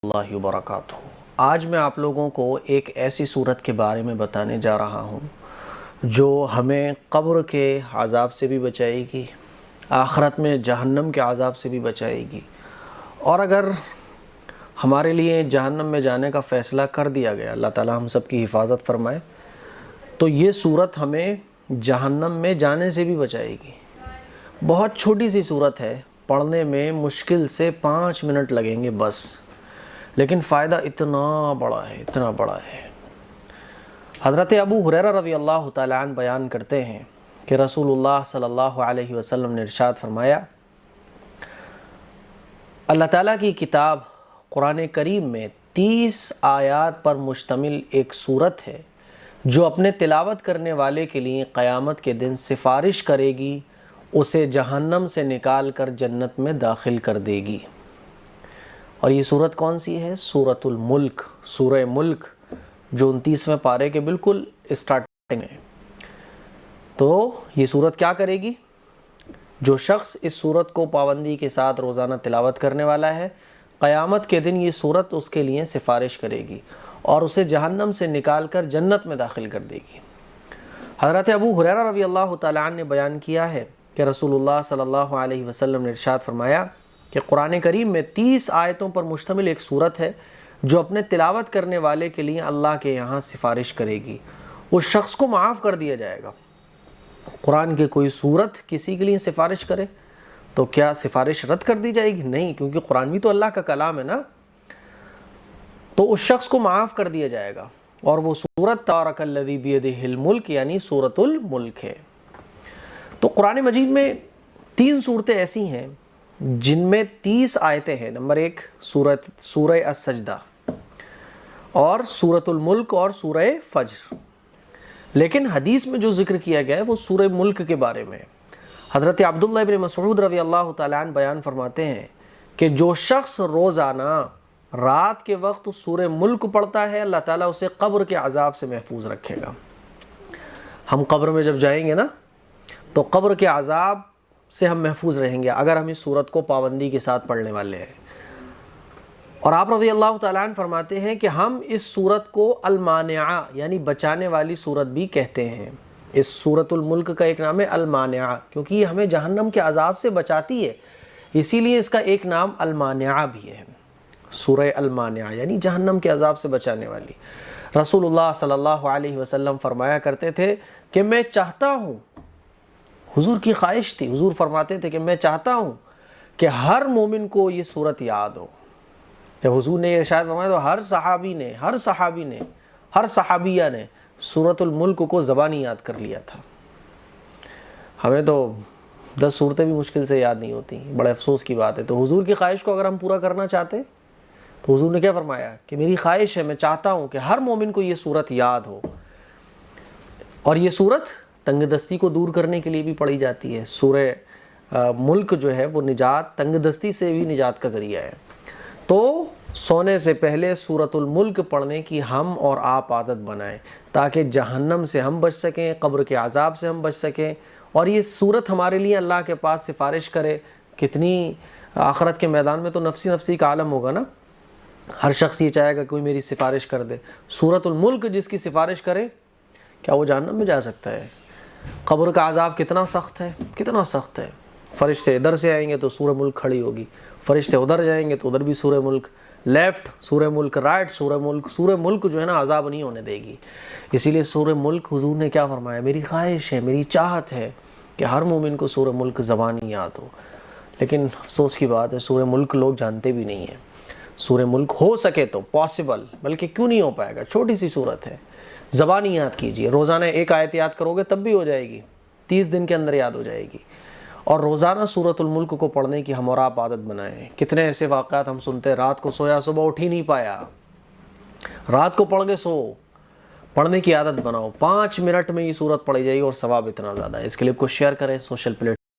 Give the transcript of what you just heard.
اللہ وبرکاتہ۔ آج میں آپ لوگوں کو ایک ایسی صورت کے بارے میں بتانے جا رہا ہوں جو ہمیں قبر کے عذاب سے بھی بچائے گی، آخرت میں جہنم کے عذاب سے بھی بچائے گی، اور اگر ہمارے لیے جہنم میں جانے کا فیصلہ کر دیا گیا، اللہ تعالی ہم سب کی حفاظت فرمائے، تو یہ صورت ہمیں جہنم میں جانے سے بھی بچائے گی۔ بہت چھوٹی سی صورت ہے، پڑھنے میں مشکل سے 5 منٹ لگیں گے بس، لیکن فائدہ اتنا بڑا ہے۔ حضرت ابو ہریرہ رضی اللہ تعالیٰ عنہ بیان کرتے ہیں کہ رسول اللہ صلی اللہ علیہ وسلم نے ارشاد فرمایا، اللہ تعالیٰ کی کتاب قرآن کریم میں 30 آیات پر مشتمل ایک صورت ہے جو اپنے تلاوت کرنے والے کے لیے قیامت کے دن سفارش کرے گی، اسے جہنم سے نکال کر جنت میں داخل کر دے گی۔ اور یہ صورت کون سی ہے؟ سورۃ الملک، سورہ ملک، جو 29ویں پارے کے بالکل اسٹارٹنگ ہے۔ تو یہ صورت کیا کرے گی؟ جو شخص اس صورت کو پابندی کے ساتھ روزانہ تلاوت کرنے والا ہے، قیامت کے دن یہ صورت اس کے لیے سفارش کرے گی اور اسے جہنم سے نکال کر جنت میں داخل کر دے گی۔ حضرت ابو ہریرہ رضی اللہ تعالیٰ عنہ نے بیان کیا ہے کہ رسول اللہ صلی اللہ علیہ وسلم نے ارشاد فرمایا کہ قرآن کریم میں 30 آیتوں پر مشتمل ایک صورت ہے جو اپنے تلاوت کرنے والے کے لیے اللہ کے یہاں سفارش کرے گی، اس شخص کو معاف کر دیا جائے گا۔ قرآن کی کوئی صورت کسی کے لیے سفارش کرے تو کیا سفارش رد کر دی جائے گی؟ نہیں، کیونکہ قرآن بھی تو اللہ کا کلام ہے نا، تو اس شخص کو معاف کر دیا جائے گا، اور وہ صورت تبارک الذی بیدہ الملک یعنی سورۃ الملک ہے۔ تو قرآن مجید میں 3 صورتیں ایسی ہیں جن میں 30 آیتیں ہیں۔ نمبر 1 سورہ السجدہ، اور سورۃ الملک اور سورہ فجر۔ لیکن حدیث میں جو ذکر کیا گیا ہے وہ سورہ ملک کے بارے میں۔ حضرت عبداللہ ابن مسعود رضی اللہ تعالیٰ عنہ بیان فرماتے ہیں کہ جو شخص روزانہ رات کے وقت سورہ ملک پڑھتا ہے، اللہ تعالیٰ اسے قبر کے عذاب سے محفوظ رکھے گا۔ ہم قبر میں جب جائیں گے نا تو قبر کے عذاب سے ہم محفوظ رہیں گے اگر ہم اس صورت کو پابندی کے ساتھ پڑھنے والے ہیں۔ اور آپ رضی اللہ تعالیٰ عنہ فرماتے ہیں کہ ہم اس صورت کو المانعہ یعنی بچانے والی صورت بھی کہتے ہیں۔ اس سورۃ الملک کا ایک نام ہے المانعہ، کیونکہ یہ ہمیں جہنم کے عذاب سے بچاتی ہے، اسی لیے اس کا ایک نام المانعہ بھی ہے۔ سورہ المانعہ یعنی جہنم کے عذاب سے بچانے والی۔ رسول اللہ صلی اللہ علیہ وسلم فرمایا کرتے تھے کہ میں چاہتا ہوں، حضور کی خواہش تھی، حضور فرماتے تھے کہ میں چاہتا ہوں کہ ہر مومن کو یہ صورت یاد ہو۔ جب حضور نے یہ ارشاد فرمایا تو ہر صحابی نے ہر صحابیہ نے سورۃ الملک کو زبانی یاد کر لیا تھا۔ ہمیں تو 10 صورتیں بھی مشکل سے یاد نہیں ہوتی، بڑے افسوس کی بات ہے۔ تو حضور کی خواہش کو اگر ہم پورا کرنا چاہتے تو حضور نے کیا فرمایا کہ میری خواہش ہے، میں چاہتا ہوں کہ ہر مومن کو یہ صورت یاد ہو۔ اور یہ صورت تنگ دستی کو دور کرنے کے لیے بھی پڑھی جاتی ہے۔ سورہ ملک جو ہے وہ نجات، تنگ دستی سے بھی نجات کا ذریعہ ہے۔ تو سونے سے پہلے سورۃ الملک پڑھنے کی ہم اور آپ عادت بنائیں تاکہ جہنم سے ہم بچ سکیں، قبر کے عذاب سے ہم بچ سکیں، اور یہ صورت ہمارے لیے اللہ کے پاس سفارش کرے۔ کتنی آخرت کے میدان میں تو نفسی نفسی کا عالم ہوگا نا، ہر شخص یہ چاہے گا کوئی میری سفارش کر دے۔ سورۃ الملک جس کی سفارش کرے کیا وہ جہنم میں جا سکتا ہے؟ قبر کا عذاب کتنا سخت ہے۔ فرشتے ادھر سے آئیں گے تو سورہ ملک کھڑی ہوگی، فرشتے ادھر جائیں گے تو ادھر بھی سورہ ملک، لیفٹ سورہ ملک، رائٹ سورہ ملک جو ہے نا عذاب نہیں ہونے دے گی۔ اسی لیے سورہ ملک حضور نے کیا فرمایا؟ میری خواہش ہے، میری چاہت ہے کہ ہر مومن کو سورہ ملک زبانی یاد ہو۔ لیکن افسوس کی بات ہے سورہ ملک لوگ جانتے بھی نہیں ہیں۔ سورہ ملک ہو سکے تو پاسبل، بلکہ کیوں نہیں ہو پائے گا، چھوٹی سی صورت ہے، زبانی یاد کیجئے۔ روزانہ 1 آیت یاد کرو گے تب بھی ہو جائے گی، 30 دن کے اندر یاد ہو جائے گی۔ اور روزانہ سورۃ الملک کو پڑھنے کی ہم اور آپ عادت بنائیں۔ کتنے ایسے واقعات ہم سنتے ہیں، رات کو سویا صبح اٹھ ہی نہیں پایا، رات کو پڑھ کے پڑھنے کی عادت بناؤ۔ 5 منٹ میں یہ صورت پڑھی جائے گی اور ثواب اتنا زیادہ ہے۔ اس کلپ کو شیئر کریں سوشل پلیٹ